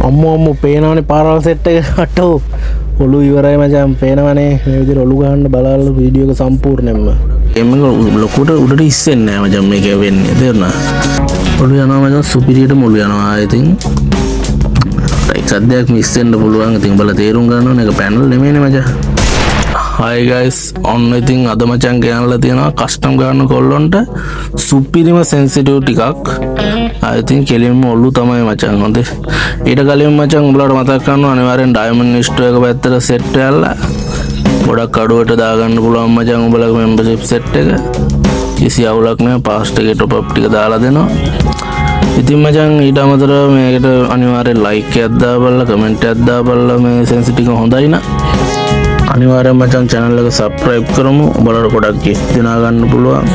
අම්මෝ පේනවනේ පාරවල් සෙට් එක අටෝ ඔලු ඉවරයි මචං පේනවනේ මේ විදිහට ඔලු ගහන්න බලන්න වීඩියෝ එක සම්පූර්ණයෙන්ම එම්ම ලොකුට උඩට ඉස්සෙන්නේ නැහැ මචං මේක වෙන්නේ තේරුණා ඔලු යනවා මචං සුපිරියට මුළු යනවා ඉතින් එකක් දෙයක් මිස් වෙන්න පුළුවන් ඉතින් බලලා තේරුම් ගන්න ඕනේ ඒක පැනල් නෙමෙයිනේ මචං Hi guys ඔන්න ඉතින් අද මචං ගෙනල්ලා තියෙනවා කස්ටම් ගන්න කොල්ලොන්ට සුපිරිම සෙන්සිටිව් ටිකක් I think කෙලින්ම ඔල්ලු තමයි මචං හොඳේ ඊට කලින් මචං උඹලට මතක් කරනවා අනිවාර්යෙන් ඩයමන්ඩ් ස්ටෝ එක පැත්තට සෙට් කරලා ගොඩක් අඩුවට දාගන්න පුළුවන් මචං උඹලගේ membership set එක කිසි අවුලක් නැහැ පාස්ට් එකේ top up ටික දාලා දෙනවා ඉතින් මචං ඊට අමතරව මේකට අනිවාර්යෙන් like එකක් දාපල්ලා comment එකක් දාපල්ලා මේ සෙන්සිටිව් එක හොඳයි නා අනිවාර්යෙන් මචං channel එක subscribe කරමු ඔයාලට ගොඩක් gift දිනා ගන්න පුළුවන්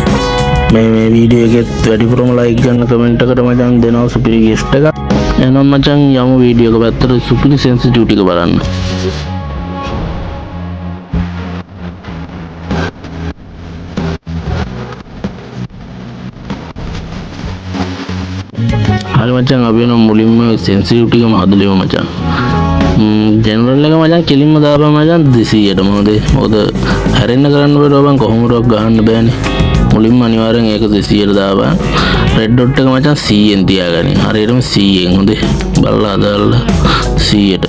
මේ වීඩියෝ එකෙත් වැඩිපුරම like ගන්න comment එකට මචං දෙනවා සුපිරි gift එකක් එහෙනම් මචං යමු වීඩියෝ එක පැත්තට සුපිරි sensitive ටික බලන්න හරි මචං අපි යන මුලින්ම sensitive ටිකම හදලෙමු මචං ජෙනරල් එක මචං කෙලින්ම දාපන් මචං 200ට මොකද හැරෙන්න කරන්න බෑ බං කොහොමදක් ගහන්න බෑනේ මුලින්ම අනිවාර්යෙන් ඒක 200ට දාපන් රෙඩ් ඩොට් එක මචං 100ෙන් තියාගන්න හරියටම 100ෙන් හොඳේ බලලා අදාලා 100ට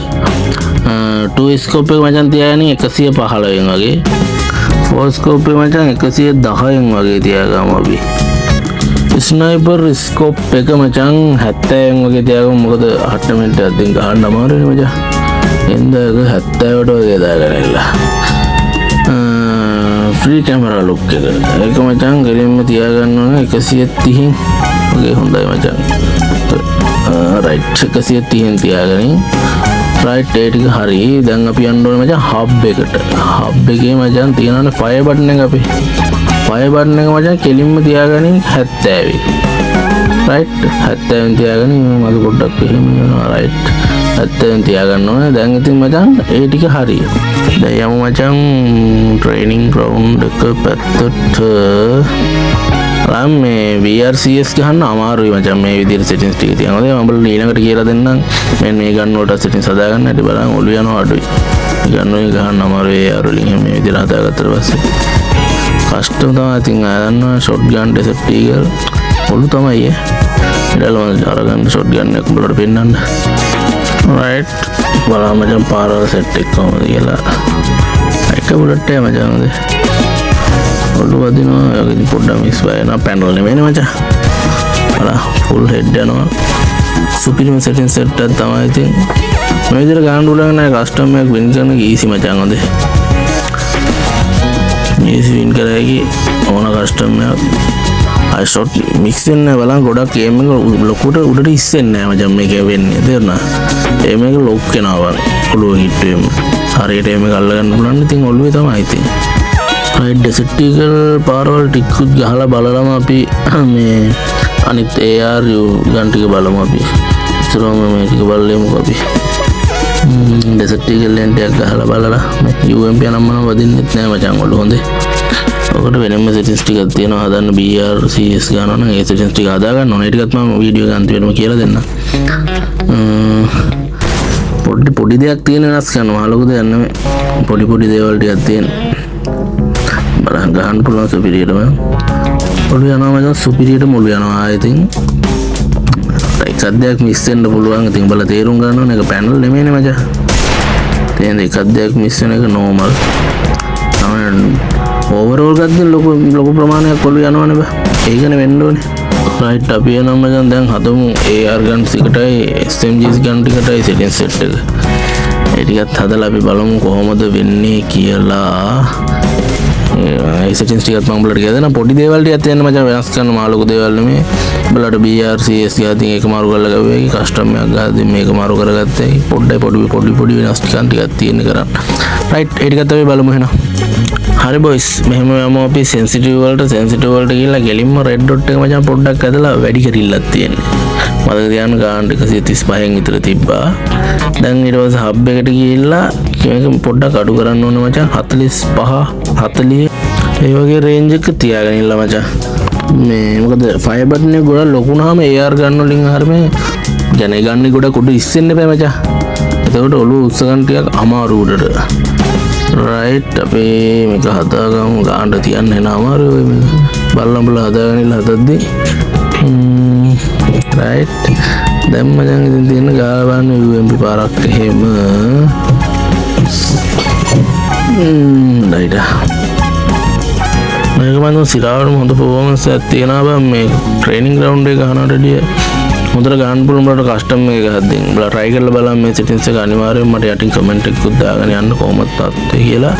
2 ස්කෝප් එක මචං තියාගන්න 115න් වගේ 4 ස්කෝප් එක මචං 110න් වගේ තියාගමු අපි ස්නයිපර් ස්කෝප් එක මචං 70න් වගේ තියාගමු මොකද අට්ටමෙන්ට අදින් ගහන්න අමාරුනේ මචං එන්ද 70ට වගේ දාගන්නilla ෆ්‍රී කැමරා ලුක් එක ඒක මචං ගෙලින්ම තියාගන්න ඕන 130න් වගේ හොඳයි මචං රයිට් 130න් තියාගනින් රයිට් ඒ ටික හරි දැන් අපි යන්න ඕනේ මචං හබ් එකට හබ් එකේ මචං තියෙනවානේ ෆයර් බටන් එක අපි ෆයර් බටන් එක මචං කෙලින්ම තියාගනින් 70 රයිට් 70න් තියාගනින් මම පොඩ්ඩක් එහෙම යනවා රයිට් 70න් තියාගන්න ඕනේ දැන් ඉතින් මචං ඒ ටික හරි දැන් යමු මචං ට්‍රේනින් ග්‍රවුන්ඩ් එක පැත්තට මේ VRCS ගහන්න අමාරුයි මචං මේ විදිහට settings ටික තියෙනවා මම ඔයාලට ඊළඟට කියලා දෙන්නම් මෙන්න මේ ගන්න වලට settings හදාගන්න හැටි බලන්න ඔලු යනවා අඩුයි ගන්න ඔය ගහන්න අමාරුයි AR වලින් මේ විදිහට හදාගත්තට පස්සේ කස්ටම් තමයි ඉතින් ආයන්න ෂොට් ගන් ඩෙසර්ට් ටීගර් ඔලු තමයි ඊළඟ අරගන්න ෂොට් ගන් එක උඹලට පෙන්නන්න රයිට් බලන්න මචං පාරවල් සෙට් එක කොහොමද කියලා එක බුලට් එක මචං හොඳේ ඔලු වදිනවා යකි පොඩ්ඩක් මිස් වෙනවා පැනල් නෙමෙයිනේ මචං බලන්න ෆුල් හෙඩ් යනවා සුපිරිම සෙටින් සෙට් එක තමයි ඉතින් මේ විදිහට ගන්න උලන් නැහැ කස්ටම් එකක් වින් කරන එක ඊසි මචං හොඳේ ඊසි වින් කරයි ඕන කස්ටම් එකක් අය ෂොට් මික්ස් වෙන්නේ බලන්න ගොඩක් ගේම් එක ලොකුට උඩට ඉස්සෙන්නේ නැහැ මචං මේක වෙන්නේ තේරුණා මේක ලොක් වෙනවා ඔළුව හිට වෙම හරියට මේක අල්ල ගන්න පුළුවන් ඉතින් ඔළුවේ තමයි ඉතින් රයිට් ඩෙසර්ට් ටීගර් පාරවල් ටිකුත් ගහලා බලලම අපි මේ අනිත් AR ගන් ටික බලමු අපි ඉතරම මේ ටික බලලමුකෝ අපි ඩෙසර්ට් ටීගර් ලෙන් ටික ගහලා බලලා මේ UMP නම් මම වදින්නෙත් නෑ මචං ඔළුව හොඳේ ඔකට වෙනම settings ටිකක් තියෙනවා හදන්න BRCS ගන්නවා නම් ඒ settings ටික හදා ගන්න ඕනේ. ඒ ටිකත් මම වීඩියෝ එක අන්තිමටම කියලා දෙන්නම්. පොඩි දෙයක් තියෙන වෙනස් කරනවා. ලොකු දෙයක් නෙමෙයි. පොඩි දේවල් ටිකක් තියෙන. බලන්න ගන්න පුළුවන් සුපිරියටම. ඔලු යනවා මචං සුපිරියට මුළු යනවා. ඉතින් එකක් දෙයක් මිස් වෙන්න පුළුවන්. ඉතින් බලලා තේරුම් ගන්න ඕනේ. ඒක පැනල් නෙමෙයිනේ මචං. තේරෙනද? එකක් දෙයක් මිස් වෙන එක normal. ඕවරෝල් ගත්තොත් ලොකු ප්‍රමාණයක් ඔලු යනවනේ බා. ඒකනේ වෙන්න ඕනේ. රයිට් අපි යනවා මචං දැන් හදමු AR ගන්ස් එකටයි SMGs ගන් ටිකටයි settings set එක. ඒ ටිකත් හදලා අපි බලමු කොහොමද වෙන්නේ කියලා. ඒ settings ටිකත් මම උඹලට කියලා දෙනවා. පොඩි දේවල් ටිකක් තියෙන මචං වෙනස් කරන්න මා ලොකු දේවල් නෙමෙයි. උඹලට BRCS ගාතින් ඒක මාරු කරලා ගවයි කස්ටම් එකක් ගාතින් මේක මාරු කරගත්තේ. පොඩි වෙනස් ටිකක් තියෙන කරන්න. රයිට් ඒ ටිකත් අපි බලමු එහෙනම්. හරි බොයිස් මෙහෙම යමු අපි සෙන්සිටිව් වලට ගිහලා ගෙලින්ම රෙඩ් ඩොට් එක මචං පොඩ්ඩක් ඇදලා වැඩි කරILLක් තියෙන්නේ. මතක තියාගන්න ගාන 135න් විතර තිබ්බා. දැන් ඊට පස්සේ හබ් එකට ගිහිල්ලා මේක පොඩ්ඩක් අඩු කරන්න ඕනේ මචං 45 40 ඒ වගේ රේන්ජ් එක තියාගන්නilla මචං. මේ මොකද ෆයර් බටන් එක ගොඩක් ලොකු වුණාම AR ගන්න වලින් හරිය ජනේ ගන්න ගොඩ කුඩු ඉස්සෙන්න එපා මචං. එතකොට ඔළුව උස්ස ගන්න ටිකක් අමාරු උඩට. රයිට් අපේ මේක හදාගමු ගාන්න තියන්න එන අමාරුයි මේක. බලන්න හදාගෙන ඉන්න හදද්දී රයිට් දැන් මචං ඉතින් තියෙන ගාවන්න UMP පාරක් එහෙම නයිද මේක මම සිරාවට හොඳ පර්ෆෝමන්ස් එකක් තියෙනවා බං මේ ට්‍රේනින් ග්‍රවුන්ඩ් එක ගන්නට වැඩිය හොඳට ගන්න පුළුවන් බලන්න කස්ටම් එක හදින් බලලා try කරලා බලන්න මේ settings එක අනිවාර්යයෙන් මට යටින් comment එකකුත් දාගෙන යන්න කොහොමද තාත්තේ කියලා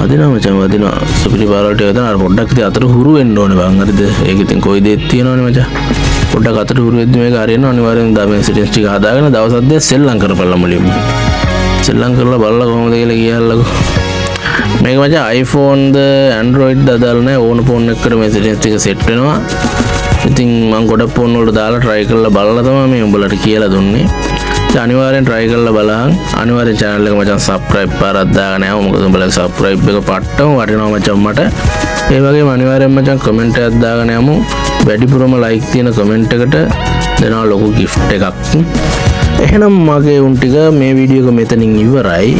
වදිනවා මචං වදිනවා සුපිරි පාරවලට යන අර පොඩ්ඩක් ඉතින් අතට හුරු වෙන්න ඕනේ බං හරිද ඒක ඉතින් කොයි දෙයක් තියෙනවනේ මචං පොඩ්ඩක් අතට හුරු වෙද්දි මේක හරියනවා අනිවාර්යෙන් මේ settings ටික හදාගෙන දවස් දෙකක් සෙල්ලම් කරපළා මුලින්ම සෙල්ලම් කරලා බලලා කොහොමද කියලා කියන්නකෝ මේක මචං iPhone ද Android ද දාලා නැහැ ඕන ෆෝන් එකකට මේ settings ටික set වෙනවා ඉතින් මම ගොඩක් ෆෝන් වල දාලා try කරලා බලලා තමයි මේ උඹලට කියලා දුන්නේ ඉතින් අනිවාර්යෙන් try කරලා බලන්න අනිවාර්යෙන් channel එක මචං subscribe පාරක් දාගෙන ආව මොකද උඹලගේ subscribe එක පට්ටම වටිනවා මචං මට ඒ වගේම අනිවාර්යෙන් මචං comment එකක් දාගෙන යමු වැඩිපුරම like තියෙන comment එකට දෙනවා ලොකු gift එකක් එහෙනම් මගේ උන් ටික මේ වීඩියෝ එක මෙතනින් ඉවරයි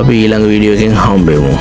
අපි ඊළඟ වීඩියෝ එකෙන් හම්බෙමු